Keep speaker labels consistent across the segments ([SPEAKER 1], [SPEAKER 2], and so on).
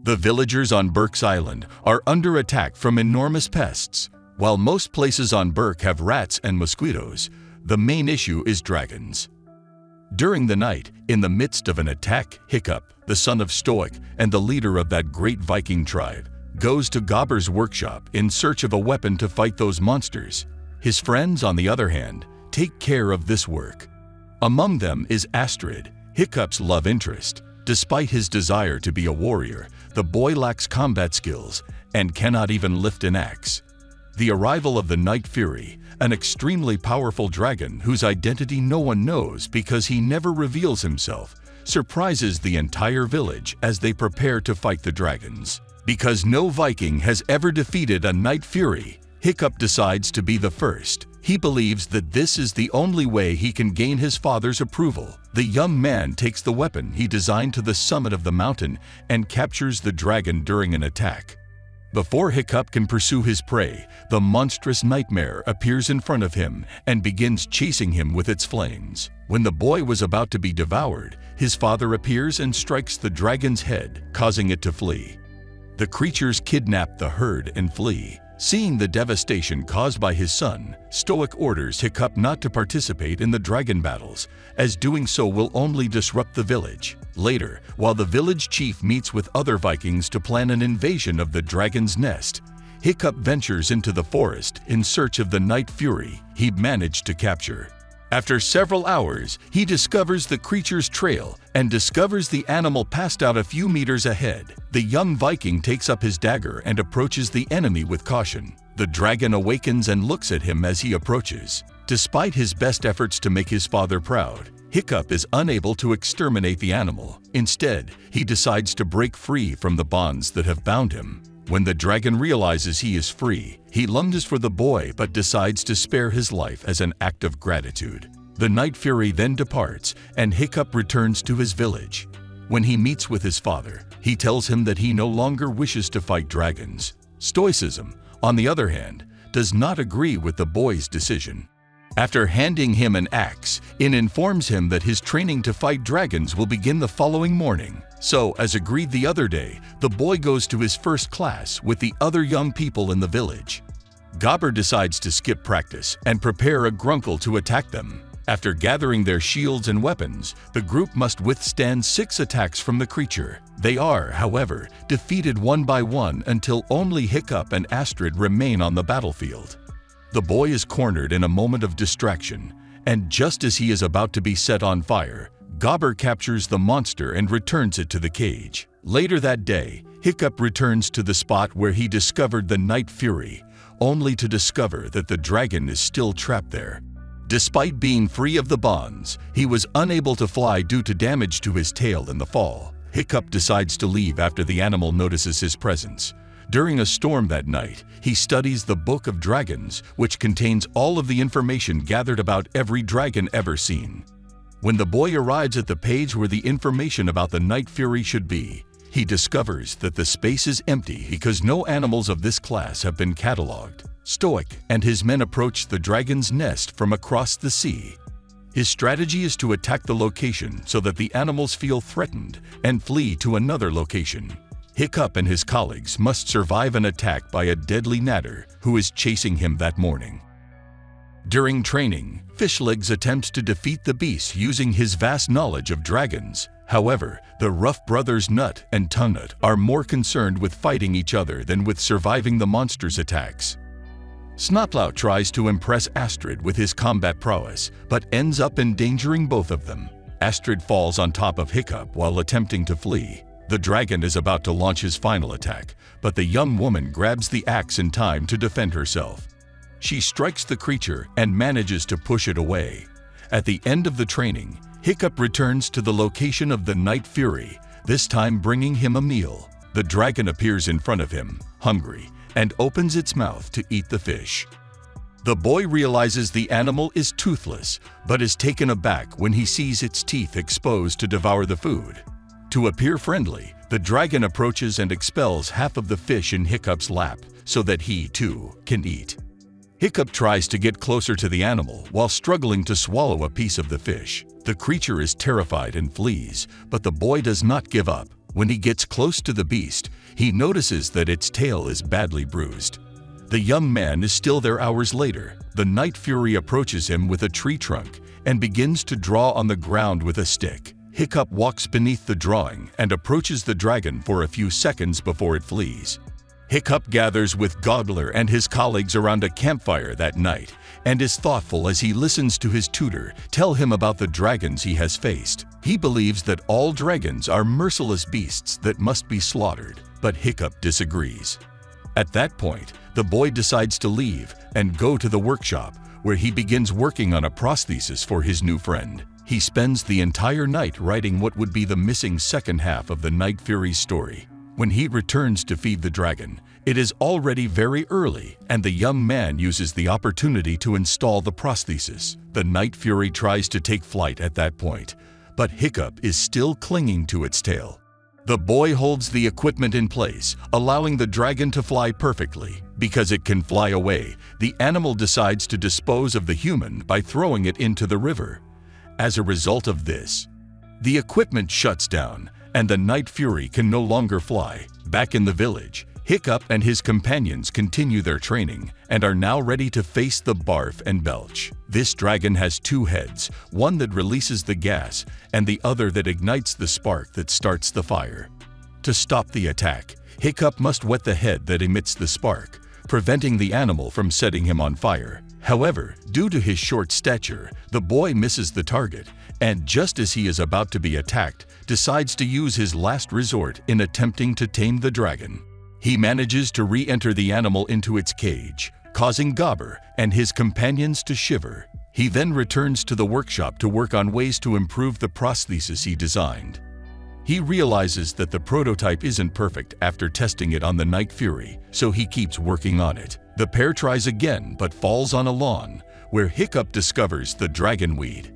[SPEAKER 1] The villagers on Berk's island are under attack from enormous pests. While most places on Berk have rats and mosquitoes, the main issue is dragons. During the night, in the midst of an attack, Hiccup, the son of Stoic and the leader of that great Viking tribe, goes to Gobber's workshop in search of a weapon to fight those monsters. His friends, on the other hand, take care of this work. Among them is Astrid, Hiccup's love interest. Despite his desire to be a warrior, the boy lacks combat skills and cannot even lift an axe. The arrival of the Night Fury, an extremely powerful dragon whose identity no one knows because he never reveals himself, surprises the entire village as they prepare to fight the dragons. Because no Viking has ever defeated a Night Fury, Hiccup decides to be the first. He believes that this is the only way he can gain his father's approval. The young man takes the weapon he designed to the summit of the mountain and captures the dragon during an attack. Before Hiccup can pursue his prey, the monstrous nightmare appears in front of him and begins chasing him with its flames. When the boy was about to be devoured, his father appears and strikes the dragon's head, causing it to flee. The creatures kidnap the herd and flee. Seeing the devastation caused by his son, Stoic orders Hiccup not to participate in the dragon battles, as doing so will only disrupt the village. Later, while the village chief meets with other Vikings to plan an invasion of the dragon's nest, Hiccup ventures into the forest in search of the Night Fury he'd managed to capture. After several hours, he discovers the creature's trail and discovers the animal passed out a few meters ahead. The young Viking takes up his dagger and approaches the enemy with caution. The dragon awakens and looks at him as he approaches. Despite his best efforts to make his father proud, Hiccup is unable to exterminate the animal. Instead, he decides to break free from the bonds that have bound him. When the dragon realizes he is free, he lunges for the boy but decides to spare his life as an act of gratitude. The Night Fury then departs and Hiccup returns to his village. When he meets with his father, he tells him that he no longer wishes to fight dragons. Stoicism, on the other hand, does not agree with the boy's decision. After handing him an axe, it informs him that his training to fight dragons will begin the following morning. So, as agreed the other day, the boy goes to his first class with the other young people in the village. Gobber decides to skip practice and prepare a grunkle to attack them. After gathering their shields and weapons, the group must withstand 6 attacks from the creature. They are, however, defeated one by one until only Hiccup and Astrid remain on the battlefield. The boy is cornered in a moment of distraction, and just as he is about to be set on fire, Gobber captures the monster and returns it to the cage. Later that day, Hiccup returns to the spot where he discovered the Night Fury, only to discover that the dragon is still trapped there. Despite being free of the bonds, he was unable to fly due to damage to his tail in the fall. Hiccup decides to leave after the animal notices his presence. During a storm that night, he studies the Book of Dragons, which contains all of the information gathered about every dragon ever seen. When the boy arrives at the page where the information about the Night Fury should be, he discovers that the space is empty because no animals of this class have been catalogued. Stoic and his men approach the dragon's nest from across the sea. His strategy is to attack the location so that the animals feel threatened and flee to another location. Hiccup and his colleagues must survive an attack by a deadly natter who is chasing him that morning. During training, Fishlegs attempts to defeat the beast using his vast knowledge of dragons. However, the rough brothers Nut and Tongnut are more concerned with fighting each other than with surviving the monster's attacks. Snotlout tries to impress Astrid with his combat prowess, but ends up endangering both of them. Astrid falls on top of Hiccup while attempting to flee. The dragon is about to launch his final attack, but the young woman grabs the axe in time to defend herself. She strikes the creature and manages to push it away. At the end of the training, Hiccup returns to the location of the Night Fury, this time bringing him a meal. The dragon appears in front of him, hungry, and opens its mouth to eat the fish. The boy realizes the animal is toothless, but is taken aback when he sees its teeth exposed to devour the food. To appear friendly, the dragon approaches and expels half of the fish in Hiccup's lap so that he, too, can eat. Hiccup tries to get closer to the animal while struggling to swallow a piece of the fish. The creature is terrified and flees, but the boy does not give up. When he gets close to the beast, he notices that its tail is badly bruised. The young man is still there hours later. The night fury approaches him with a tree trunk and begins to draw on the ground with a stick. Hiccup walks beneath the drawing and approaches the dragon for a few seconds before it flees. Hiccup gathers with Gobbler and his colleagues around a campfire that night and is thoughtful as he listens to his tutor tell him about the dragons he has faced. He believes that all dragons are merciless beasts that must be slaughtered, but Hiccup disagrees. At that point, the boy decides to leave and go to the workshop, where he begins working on a prosthesis for his new friend. He spends the entire night writing what would be the missing second half of the Night Fury's story. When he returns to feed the dragon, it is already very early, and the young man uses the opportunity to install the prosthesis. The Night Fury tries to take flight at that point, but Hiccup is still clinging to its tail. The boy holds the equipment in place, allowing the dragon to fly perfectly. Because it can fly away, the animal decides to dispose of the human by throwing it into the river. As a result of this, the equipment shuts down, and the Night Fury can no longer fly. Back in the village, Hiccup and his companions continue their training and are now ready to face the barf and belch. This dragon has two heads, one that releases the gas and the other that ignites the spark that starts the fire. To stop the attack, Hiccup must wet the head that emits the spark, preventing the animal from setting him on fire. However, due to his short stature, the boy misses the target, and just as he is about to be attacked, decides to use his last resort in attempting to tame the dragon. He manages to re-enter the animal into its cage, causing Gobbler and his companions to shiver. He then returns to the workshop to work on ways to improve the prosthesis he designed. He realizes that the prototype isn't perfect after testing it on the Night Fury, so he keeps working on it. The pair tries again but falls on a lawn, where Hiccup discovers the dragon weed.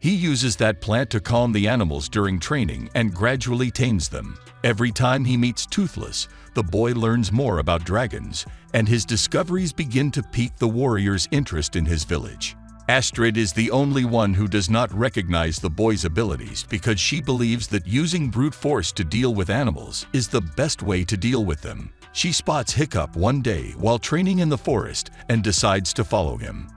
[SPEAKER 1] He uses that plant to calm the animals during training and gradually tames them. Every time he meets Toothless, the boy learns more about dragons, and his discoveries begin to pique the warrior's interest in his village. Astrid is the only one who does not recognize the boy's abilities because she believes that using brute force to deal with animals is the best way to deal with them. She spots Hiccup one day while training in the forest and decides to follow him.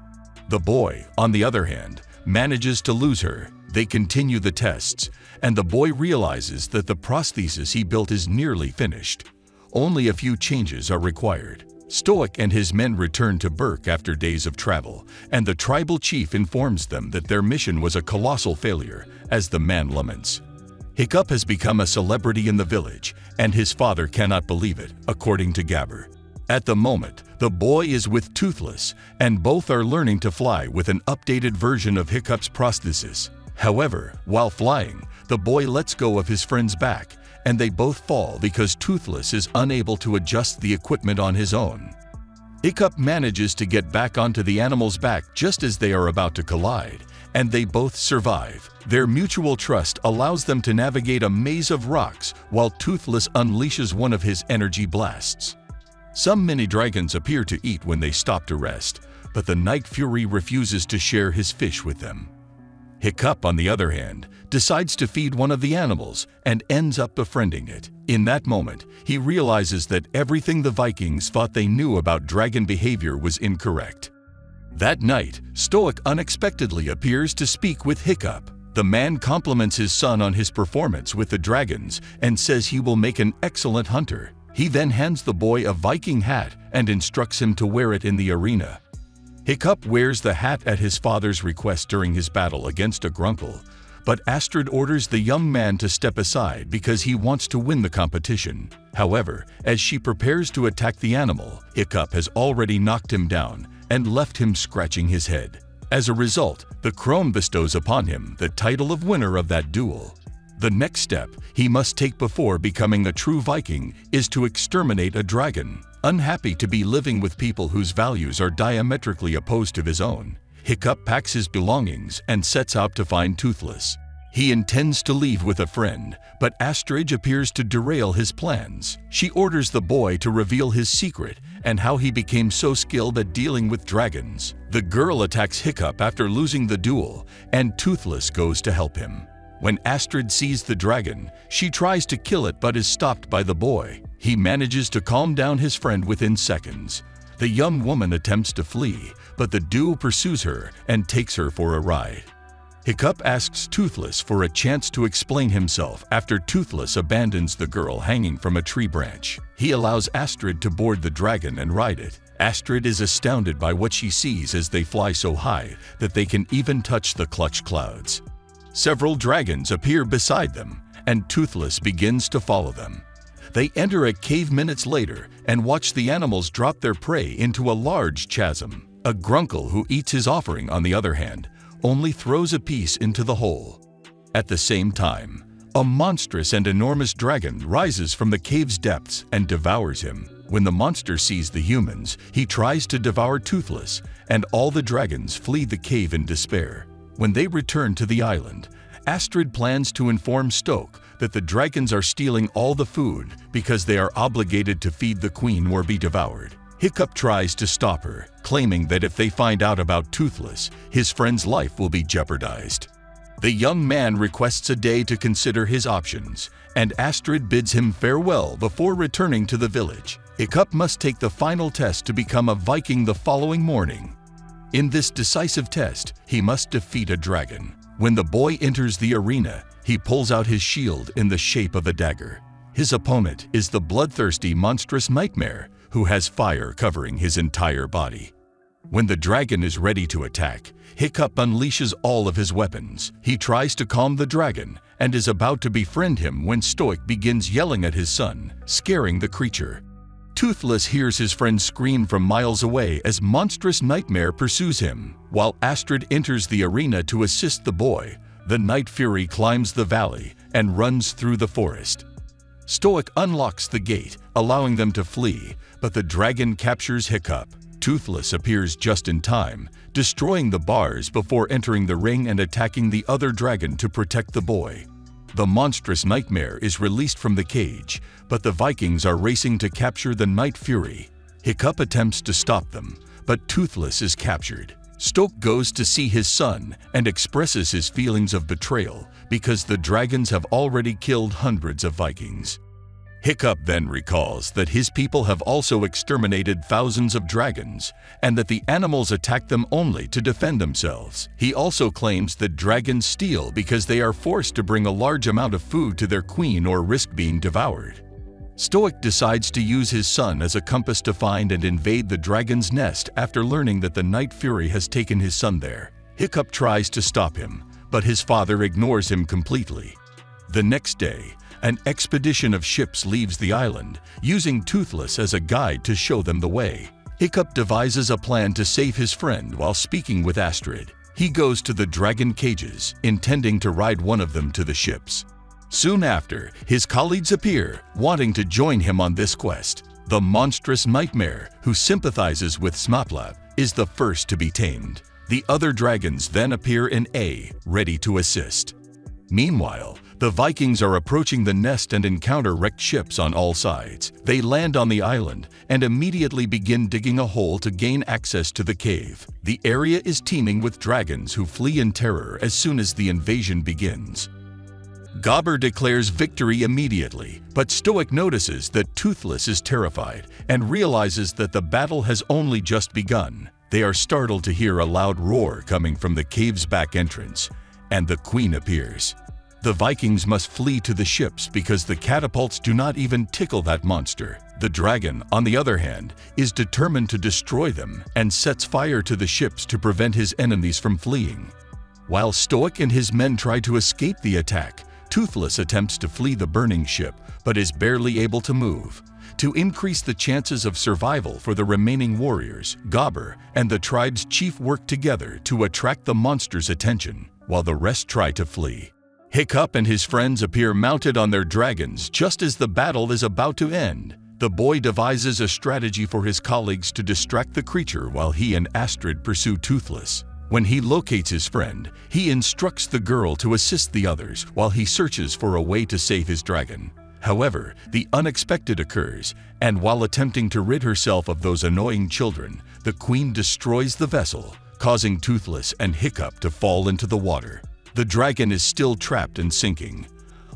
[SPEAKER 1] The boy, on the other hand, manages to lose her. They continue the tests, and the boy realizes that the prosthesis he built is nearly finished. Only a few changes are required. Stoic and his men return to Berk after days of travel, and the tribal chief informs them that their mission was a colossal failure, as the man laments. Hiccup has become a celebrity in the village, and his father cannot believe it, according to Gobbler. At the moment, the boy is with Toothless, and both are learning to fly with an updated version of Hiccup's prosthesis. However, while flying, the boy lets go of his friend's back, and they both fall because Toothless is unable to adjust the equipment on his own. Hiccup manages to get back onto the animal's back just as they are about to collide, and they both survive. Their mutual trust allows them to navigate a maze of rocks while Toothless unleashes one of his energy blasts. Some mini dragons appear to eat when they stop to rest, but the Night Fury refuses to share his fish with them. Hiccup, on the other hand, decides to feed one of the animals and ends up befriending it. In that moment, he realizes that everything the Vikings thought they knew about dragon behavior was incorrect. That night, Stoic unexpectedly appears to speak with Hiccup. The man compliments his son on his performance with the dragons and says he will make an excellent hunter. He then hands the boy a Viking hat and instructs him to wear it in the arena. Hiccup wears the hat at his father's request during his battle against a Grunkle, but Astrid orders the young man to step aside because he wants to win the competition. However, as she prepares to attack the animal, Hiccup has already knocked him down and left him scratching his head. As a result, the crone bestows upon him the title of winner of that duel. The next step he must take before becoming a true Viking is to exterminate a dragon. Unhappy to be living with people whose values are diametrically opposed to his own, Hiccup packs his belongings and sets out to find Toothless. He intends to leave with a friend, but Astrid appears to derail his plans. She orders the boy to reveal his secret and how he became so skilled at dealing with dragons. The girl attacks Hiccup after losing the duel, and Toothless goes to help him. When Astrid sees the dragon, she tries to kill it but is stopped by the boy. He manages to calm down his friend within seconds. The young woman attempts to flee, but the duo pursues her and takes her for a ride. Hiccup asks Toothless for a chance to explain himself after Toothless abandons the girl hanging from a tree branch. He allows Astrid to board the dragon and ride it. Astrid is astounded by what she sees as they fly so high that they can even touch the clutch clouds. Several dragons appear beside them, and Toothless begins to follow them. They enter a cave minutes later and watch the animals drop their prey into a large chasm. A grunkle who eats his offering, on the other hand, only throws a piece into the hole. At the same time, a monstrous and enormous dragon rises from the cave's depths and devours him. When the monster sees the humans, he tries to devour Toothless, and all the dragons flee the cave in despair. When they return to the island, Astrid plans to inform Stoke that the dragons are stealing all the food because they are obligated to feed the queen or be devoured. Hiccup tries to stop her, claiming that if they find out about Toothless, his friend's life will be jeopardized. The young man requests a day to consider his options, and Astrid bids him farewell before returning to the village. Hiccup must take the final test to become a Viking the following morning. In this decisive test, he must defeat a dragon. When the boy enters the arena, he pulls out his shield in the shape of a dagger. His opponent is the bloodthirsty monstrous nightmare, who has fire covering his entire body. When the dragon is ready to attack, Hiccup unleashes all of his weapons. He tries to calm the dragon and is about to befriend him when Stoic begins yelling at his son, scaring the creature. Toothless hears his friend scream from miles away as monstrous nightmare pursues him. While Astrid enters the arena to assist the boy, the Night Fury climbs the valley and runs through the forest. Stoic unlocks the gate, allowing them to flee, but the dragon captures Hiccup. Toothless appears just in time, destroying the bars before entering the ring and attacking the other dragon to protect the boy. The monstrous nightmare is released from the cage, but the Vikings are racing to capture the Night Fury. Hiccup attempts to stop them, but Toothless is captured. Stoke goes to see his son and expresses his feelings of betrayal because the dragons have already killed hundreds of Vikings. Hiccup then recalls that his people have also exterminated thousands of dragons and that the animals attack them only to defend themselves. He also claims that dragons steal because they are forced to bring a large amount of food to their queen or risk being devoured. Stoic decides to use his son as a compass to find and invade the dragon's nest after learning that the Night Fury has taken his son there. Hiccup tries to stop him, but his father ignores him completely. The next day, an expedition of ships leaves the island, using Toothless as a guide to show them the way. Hiccup devises a plan to save his friend while speaking with Astrid. He goes to the dragon cages, intending to ride one of them to the ships. Soon after, his colleagues appear, wanting to join him on this quest. The monstrous nightmare, who sympathizes with Smaplap, is the first to be tamed. The other dragons then appear in A, ready to assist. Meanwhile, the Vikings are approaching the nest and encounter wrecked ships on all sides. They land on the island and immediately begin digging a hole to gain access to the cave. The area is teeming with dragons who flee in terror as soon as the invasion begins. Gobber declares victory immediately, but Stoic notices that Toothless is terrified and realizes that the battle has only just begun. They are startled to hear a loud roar coming from the cave's back entrance, and the queen appears. The Vikings must flee to the ships because the catapults do not even tickle that monster. The dragon, on the other hand, is determined to destroy them and sets fire to the ships to prevent his enemies from fleeing. While Stoic and his men try to escape the attack, Toothless attempts to flee the burning ship but is barely able to move. To increase the chances of survival for the remaining warriors, Gobber and the tribe's chief work together to attract the monster's attention, while the rest try to flee. Hiccup and his friends appear mounted on their dragons just as the battle is about to end. The boy devises a strategy for his colleagues to distract the creature while he and Astrid pursue Toothless. When he locates his friend, he instructs the girl to assist the others while he searches for a way to save his dragon. However, the unexpected occurs, and while attempting to rid herself of those annoying children, the queen destroys the vessel, causing Toothless and Hiccup to fall into the water. The dragon is still trapped and sinking,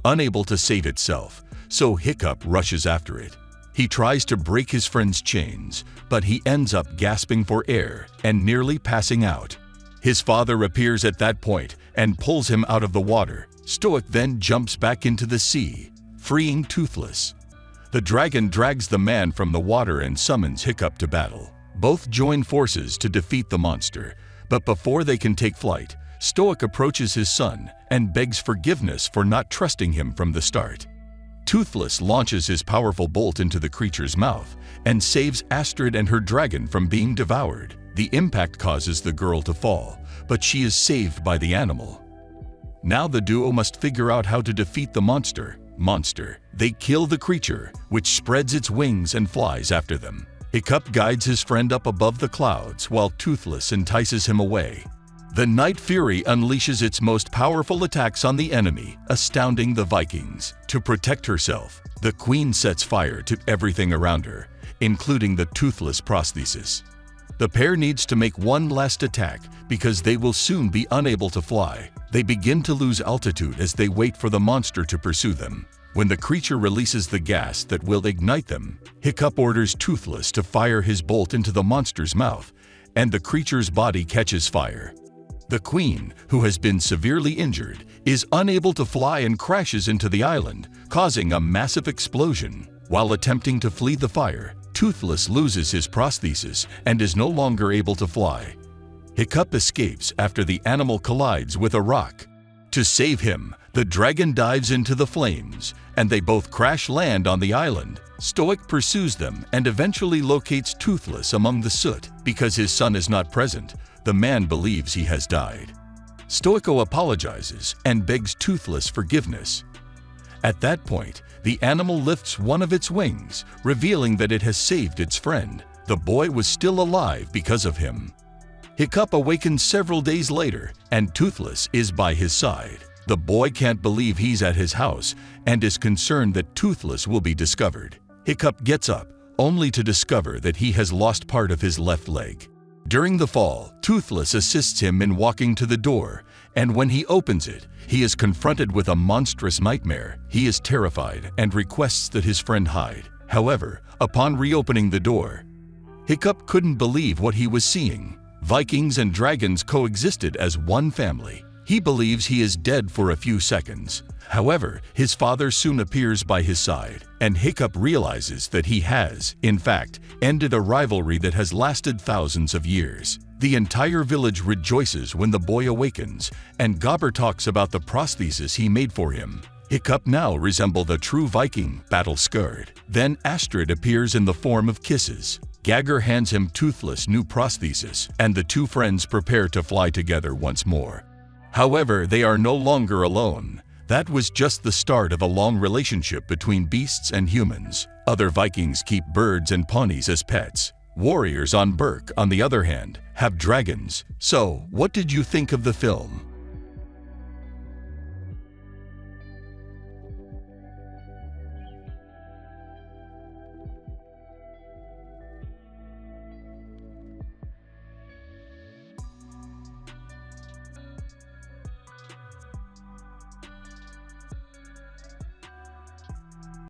[SPEAKER 1] unable to save itself, so Hiccup rushes after it. He tries to break his friend's chains, but he ends up gasping for air and nearly passing out. His father appears at that point and pulls him out of the water. Stoic then jumps back into the sea, freeing Toothless. The dragon drags the man from the water and summons Hiccup to battle. Both join forces to defeat the monster, but before they can take flight, Stoic approaches his son and begs forgiveness for not trusting him from the start. Toothless launches his powerful bolt into the creature's mouth and saves Astrid and her dragon from being devoured. The impact causes the girl to fall, but she is saved by the animal. Now the duo must figure out how to defeat the monster. They kill the creature, which spreads its wings and flies after them. Hiccup guides his friend up above the clouds while Toothless entices him away. The Night Fury unleashes its most powerful attacks on the enemy, astounding the Vikings. To protect herself, the Queen sets fire to everything around her, including the Toothless prosthesis. The pair needs to make one last attack because they will soon be unable to fly. They begin to lose altitude as they wait for the monster to pursue them. When the creature releases the gas that will ignite them, Hiccup orders Toothless to fire his bolt into the monster's mouth, and the creature's body catches fire. The Queen, who has been severely injured, is unable to fly and crashes into the island, causing a massive explosion. While attempting to flee the fire, Toothless loses his prosthesis and is no longer able to fly. Hiccup escapes after the animal collides with a rock. To save him, the dragon dives into the flames, and they both crash land on the island. Stoic pursues them and eventually locates Toothless among the soot. Because his son is not present, the man believes he has died. Stoico apologizes and begs Toothless forgiveness. At that point, the animal lifts one of its wings, revealing that it has saved its friend. The boy was still alive because of him. Hiccup awakens several days later, and Toothless is by his side. The boy can't believe he's at his house and is concerned that Toothless will be discovered. Hiccup gets up, only to discover that he has lost part of his left leg. During the fall, Toothless assists him in walking to the door, and when he opens it, he is confronted with a monstrous nightmare. He is terrified and requests that his friend hide. However, upon reopening the door, Hiccup couldn't believe what he was seeing. Vikings and dragons coexisted as one family. He believes he is dead for a few seconds. However, his father soon appears by his side, and Hiccup realizes that he has, in fact, ended a rivalry that has lasted thousands of years. The entire village rejoices when the boy awakens, and Gobber talks about the prosthesis he made for him. Hiccup now resembles a true Viking, battle-scarred. Then Astrid appears in the form of kisses. Gagger hands him Toothless' new prosthesis, and the two friends prepare to fly together once more. However, they are no longer alone. That was just the start of a long relationship between beasts and humans. Other Vikings keep birds and ponies as pets. Warriors on Berk, on the other hand, have dragons. So, what did you think of the film?